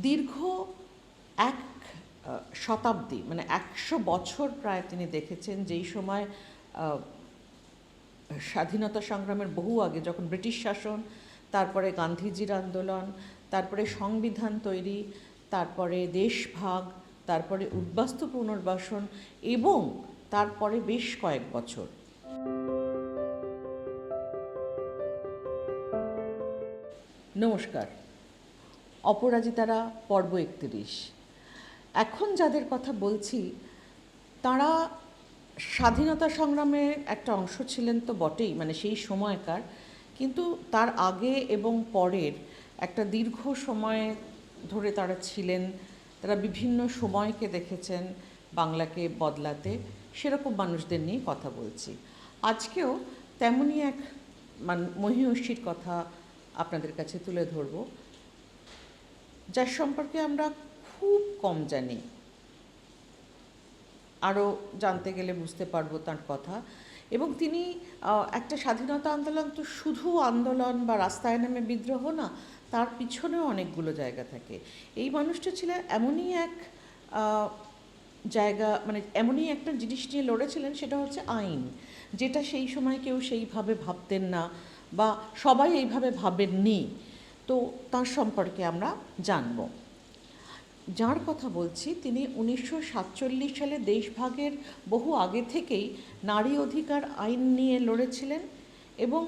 দীর্ঘ এক শতাব্দী মানে 100 বছর প্রায় তিনি দেখেছেন, যেই সময় স্বাধীনতা সংগ্রামের বহু আগে, যখন ব্রিটিশ শাসন, তারপরে গান্ধীজির আন্দোলন, তারপরে সংবিধান তৈরি, তারপরে দেশভাগ, তারপরে উদ্বাস্তু পুনর্বাসন এবং তারপরে বেশ কয়েক বছর নমস্কার। অপরাজিতারা পর্ব 31। এখন যাদের কথা বলছি তারা স্বাধীনতা সংগ্রামের একটা অংশ ছিলেন তো বটেই, মানে সেই সময়কার, কিন্তু তার আগে এবং পরের একটা দীর্ঘ সময় ধরে তারা ছিলেন। তারা বিভিন্ন সময়কে দেখেছেন বাংলাকে বদলাতে, সেরকম মানুষদের নিয়ে কথা বলছি। আজকেও তেমনই এক মহীয়সীর কথা আপনাদের কাছে তুলে ধরব, যার সম্পর্কে আমরা খুব কম জানি। আরও জানতে গেলে বুঝতে পারবো তার কথা। এবং তিনি একটা স্বাধীনতা আন্দোলন তো শুধু আন্দোলন বা রাস্তায় নেমে বিদ্রোহ না, তার পিছনেও অনেকগুলো জায়গা থাকে। এই মানুষটা ছিলেন এমনই এক জায়গা, মানে এমনই একটা জিনিস নিয়ে লড়েছিলেন, সেটা হচ্ছে আইন, যেটা সেই সময় কেউ সেইভাবে ভাবতেন না বা সবাই এইভাবে ভাবেননি। তো তার সম্পর্কে আমরা জানব। যার কথা বলছি তিনি 1947 সালে দেশভাগের বহু আগে থেকেই নারী অধিকার আইন নিয়ে লড়েছিলেন এবং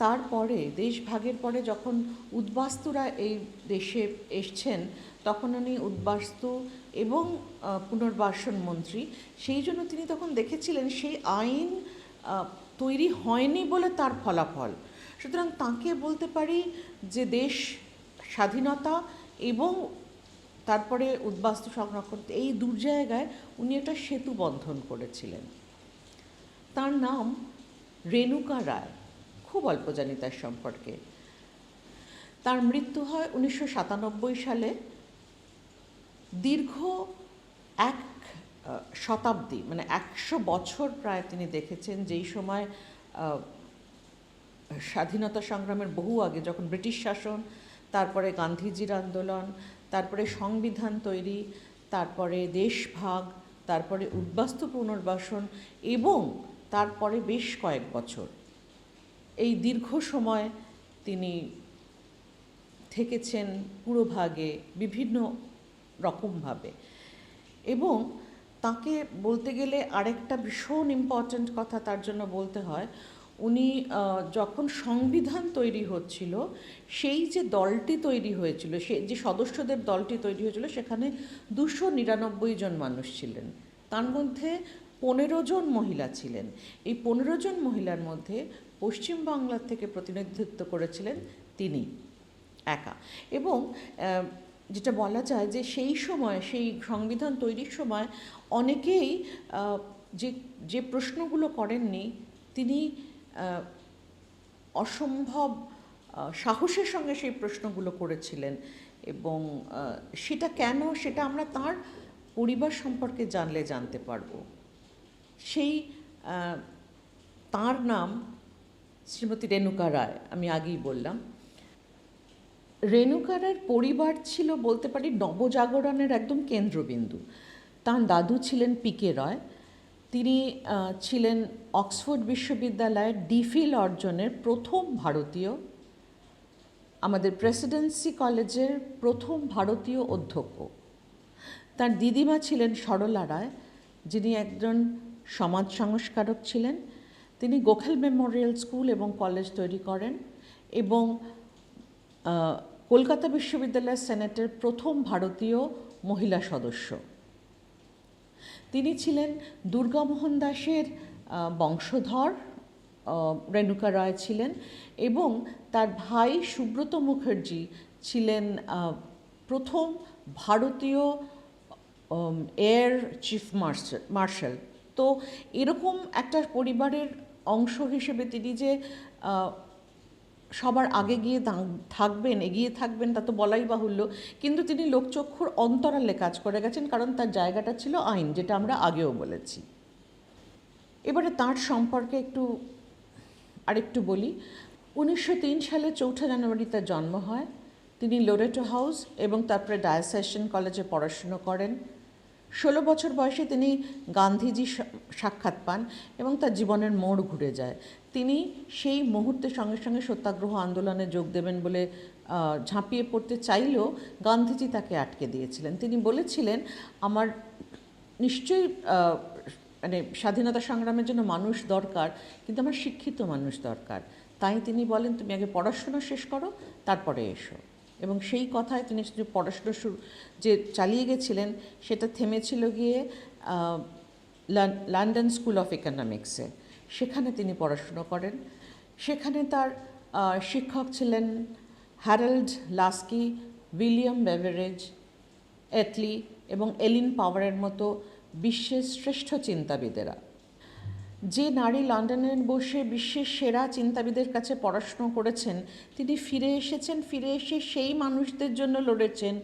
তারপরে দেশভাগের পরে যখন উদ্বাস্তুরা এই দেশে এসছেন, তখন উনি উদ্বাস্তু এবং পুনর্বাসন মন্ত্রী। সেই জন্য তিনি তখন দেখেছিলেন সেই আইন তৈরি হয়নি বলে তার ফলাফল। সুতরাং তাঁকে বলতে পারি যে দেশ স্বাধীনতা এবং তারপরে উদ্বাস্তু সংরক্ষণ, এই দু জায়গায় উনি একটা সেতু বন্ধন করেছিলেন। তার নাম রেণুকা রায়। খুব অল্প জানি তার সম্পর্কে। তার মৃত্যু হয় 1997 সালে। দীর্ঘ এক শতাব্দী মানে 100 বছর প্রায় তিনি দেখেছেন, যেই সময় স্বাধীনতা সংগ্রামের বহু আগে, যখন ব্রিটিশ শাসন, তারপরে গান্ধীজির আন্দোলন, তারপরে সংবিধান তৈরি, তারপরে দেশভাগ, তারপরে উদ্বাস্তু পুনর্বাসন এবং তারপরে বেশ কয়েক বছর, এই দীর্ঘ সময় তিনি থেকেছেন পুরোভাগে বিভিন্ন রকমভাবে। এবং তাকে বলতে গেলে আরেকটা ভীষণ ইম্পর্ট্যান্ট কথা তার জন্য বলতে হয়, উনি যখন সংবিধান তৈরি হচ্ছিল, সেই যে দলটি তৈরি হয়েছিল, সে যে সদস্যদের দলটি তৈরি হয়েছিল, সেখানে 299 জন মানুষ ছিলেন। তার মধ্যে 15 জন মহিলা ছিলেন। এই 15 জন মহিলার মধ্যে পশ্চিমবাংলার থেকে প্রতিনিধিত্ব করেছিলেন তিনি একা। এবং যেটা বলা যায় যে সেই সময়, সেই সংবিধান তৈরির সময় অনেকেই যে যে প্রশ্নগুলো করেননি, তিনি অসম্ভব সাহসের সঙ্গে সেই প্রশ্নগুলো করেছিলেন। এবং সেটা কেন, সেটা আমরা তার পরিবার সম্পর্কে জানলে জানতে পারবো। সেই তার নাম শ্রীমতী রেণুকা রায়, আমি আগেই বললাম। রেণুকা রায়ের পরিবার ছিল বলতে পারি নবজাগরণের একদম কেন্দ্রবিন্দু। তার দাদু ছিলেন পিকে রয়। তিনি ছিলেন অক্সফোর্ড বিশ্ববিদ্যালয়ের ডিফিল অর্জনের প্রথম ভারতীয়, আমাদের প্রেসিডেন্সি কলেজের প্রথম ভারতীয় অধ্যক্ষ। তার দিদিমা ছিলেন সরলা রায়, যিনি একজন সমাজ সংস্কারক ছিলেন। তিনি গোখেল মেমোরিয়াল স্কুল এবং কলেজ তৈরি করেন এবং কলকাতা বিশ্ববিদ্যালয় সেনেটের প্রথম ভারতীয় মহিলা সদস্য। তিনি ছিলেন দুর্গামোহন দাসের বংশধর, রেণুকা রায় ছিলেন, এবং তার ভাই সুব্রত মুখার্জি ছিলেন প্রথম ভারতীয় এয়ার চিফ মার্শাল। তো এরকম একটা পরিবারের অংশ হিসেবে তিনি যে সবার আগে গিয়ে থাকবেন, এগিয়ে থাকবেন, তা তো বলাই বাহুল্য, কিন্তু তিনি লোকচক্ষুর অন্তরালে কাজ করে গেছেন, কারণ তার জায়গাটা ছিল আইন, যেটা আমরা আগেও বলেছি। এবারে তার সম্পর্কে আরেকটু বলি। 1903 সালে 4 জানুয়ারি তার জন্ম হয়। তিনি লোরেটো হাউস এবং তারপরে ডায়াসেশন কলেজে পড়াশুনো করেন। 16 বছর বয়সে তিনি গান্ধীজি সাক্ষাৎ পান এবং তার জীবনের মোড় ঘুরে যায়। তিনি সেই মুহূর্তে সঙ্গে সঙ্গে সত্যাগ্রহ আন্দোলনে যোগ দেবেন বলে ঝাঁপিয়ে পড়তে চাইলেও গান্ধীজি তাকে আটকে দিয়েছিলেন। তিনি বলেছিলেন, আমার নিশ্চয়ই মানে স্বাধীনতা সংগ্রামের জন্য মানুষ দরকার, কিন্তু আমার শিক্ষিত মানুষ দরকার। তাই তিনি বলেন, তুমি আগে পড়াশুনো শেষ করো, তারপরে এসো। এবং সেই কথায় তিনি পড়াশুনো যে চালিয়ে গেছিলেন সেটা থেমেছিল গিয়ে লন্ডন স্কুল অফ ইকোনমিক্সে। সেখানে তিনি পড়াশুনো করেন। সেখানে তার শিক্ষক ছিলেন Harold Laski, William beverage, Attlee এবং এলিন পাওয়ারের মতো বিশ্বের শ্রেষ্ঠ চিন্তাবিদেরা। যে নারী লন্ডনে বসে বিশ্বের সেরা চিন্তাবিদের কাছে পড়াশুনো করেছেন, তিনি ফিরে এসেছেন, ফিরে এসে সেই মানুষদের জন্য লড়েছেন,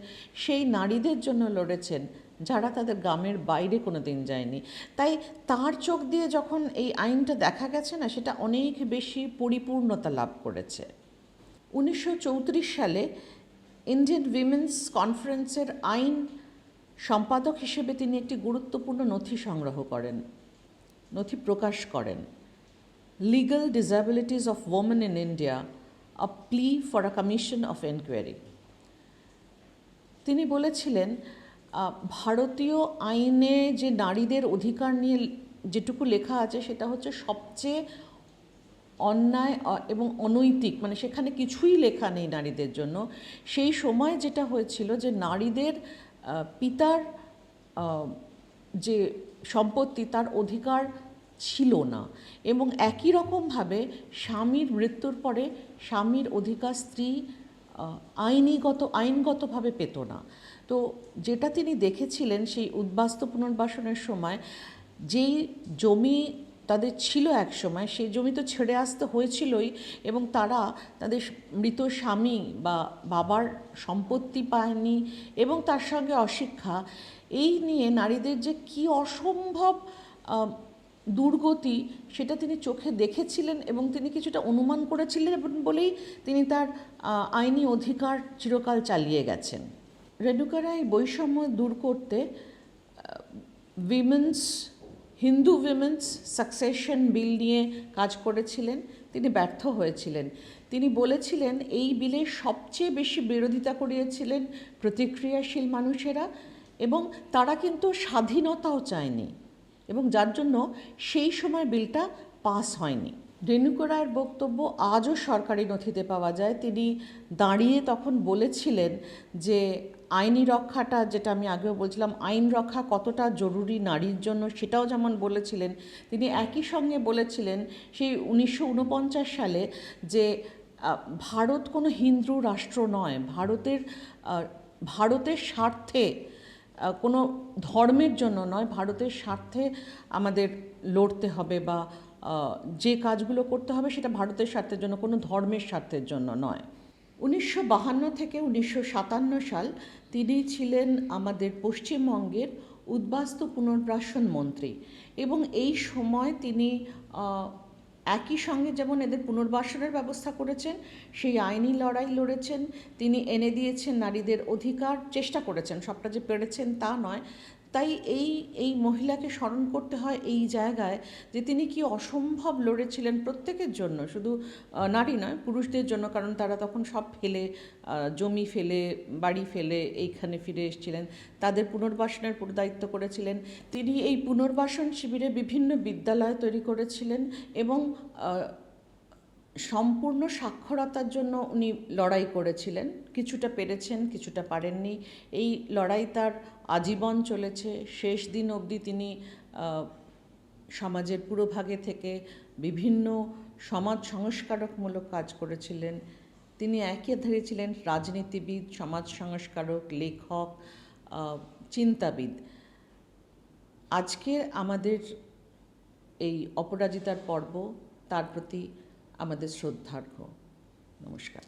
সেই নারীদের জন্য লড়েছেন যারা তাদের গ্রামের বাইরে কোনো দিন যায়নি। তাই তার চোখ দিয়ে যখন এই আইনটা দেখা গেছে না, সেটা অনেক বেশি পরিপূর্ণতা লাভ করেছে। 1934 সালে ইন্ডিয়ান উইমেন্স কনফারেন্সের আইন সম্পাদক হিসেবে তিনি একটি গুরুত্বপূর্ণ নথি সংগ্রহ করেন, নথি প্রকাশ করেন, legal disabilities of women in India, a plea for a commission of enquiry. তিনি বলেছিলেন, ভারতীয় আইনে যে নারীদের অধিকার নিয়ে যেটুকু লেখা আছে সেটা হচ্ছে সবচেয়ে অন্যায় এবং অনৈতিক, মানে সেখানে কিছুই লেখা নেই নারীদের জন্য। সেই সময় যেটা হয়েছিল যে নারীদের পিতার যে সম্পত্তি তার অধিকার ছিল না, এবং একই রকমভাবে স্বামীর মৃত্যুর পরে স্বামীর অধিকার স্ত্রী আইনগতভাবে পেত না। তো যেটা তিনি দেখেছিলেন সেই উদ্বাস্তু পুনর্বাসনের সময়, যেই জমি তাদের ছিল এক সময়, সেই জমি তো ছেড়ে আসতে হয়েছিলই, এবং তারা তাদের মৃত স্বামী বা বাবার সম্পত্তি পায়নি, এবং তার সঙ্গে অশিক্ষা, এই নিয়ে নারীদের যে কী অসম্ভব দুর্গতি সেটা তিনি চোখে দেখেছিলেন, এবং তিনি কিছুটা অনুমান করেছিলেন বলেই তিনি তার আইনি অধিকার চিরকাল চালিয়ে গেছেন। রেণুকা রায় বৈষম্য দূর করতে হিন্দু উইমেন্স সাকসেশন বিল নিয়ে কাজ করেছিলেন। তিনি ব্যর্থ হয়েছিলেন। তিনি বলেছিলেন, এই বিলের সবচেয়ে বেশি বিরোধিতা করিয়েছিলেন প্রতিক্রিয়াশীল মানুষেরা, এবং তারা কিন্তু স্বাধীনতাও চায়নি, এবং যার জন্য সেই সময় বিলটা পাস হয়নি। রেণুকা রায়ের বক্তব্য আজও সরকারি নথিতে পাওয়া যায়। তিনি দাঁড়িয়ে তখন বলেছিলেন যে আইনি রক্ষাটা, যেটা আমি আগেও বলছিলাম, আইন রক্ষা কতটা জরুরি নারীর জন্য সেটাও যেমন বলেছিলেন, তিনি একই সঙ্গে বলেছিলেন সেই 1949 সালে যে ভারত কোনো হিন্দু রাষ্ট্র নয়, ভারতের স্বার্থে, কোনো ধর্মের জন্য নয়, ভারতের স্বার্থে আমাদের লড়তে হবে, বা যে কাজগুলো করতে হবে সেটা ভারতের স্বার্থের জন্য, কোনো ধর্মের স্বার্থের জন্য নয়। 1952 থেকে 1957 সাল তিনি ছিলেন আমাদের পশ্চিমবঙ্গের উদ্বাস্তু পুনর্বাসন মন্ত্রী, এবং এই সময় তিনি একই সঙ্গে যেমন এদের পুনর্বাসনের ব্যবস্থা করেছেন, সেই আইনি লড়াই লড়েছেন। তিনি এনে দিয়েছেন নারীদের অধিকার, চেষ্টা করেছেন, সবটা যে পেরেছেন তা নয়। তাই এই মহিলাকে স্মরণ করতে হয় এই জায়গায় যে তিনি কি অসম্ভব লড়েছিলেন প্রত্যেকের জন্য, শুধু নারী নয়, পুরুষদের জন্য, কারণ তারা তখন সব ফেলে, জমি ফেলে, বাড়ি ফেলে এইখানে ফিরে এসেছিলেন, তাদের পুনর্বাসনের দায়িত্ব করেছিলেন। তিনি এই পুনর্বাসন শিবিরে বিভিন্ন বিদ্যালয় তৈরি করেছিলেন, এবং সম্পূর্ণ সাক্ষরতার জন্য উনি লড়াই করেছিলেন। কিছুটা পেরেছেন, কিছুটা পারেননি। এই লড়াই তার আজীবন চলেছে। শেষ দিন অবধি তিনি সমাজের পুরোভাগে থেকে বিভিন্ন সমাজ সংস্কারকমূলক কাজ করেছিলেন। তিনি একাধারে ছিলেন রাজনীতিবিদ, সমাজ সংস্কারক, লেখক, চিন্তাবিদ। আজকে আমাদের এই অপরাজিতার পর্ব, তার প্রতি আমাদের শ্রদ্ধার্ঘ্য। নমস্কার।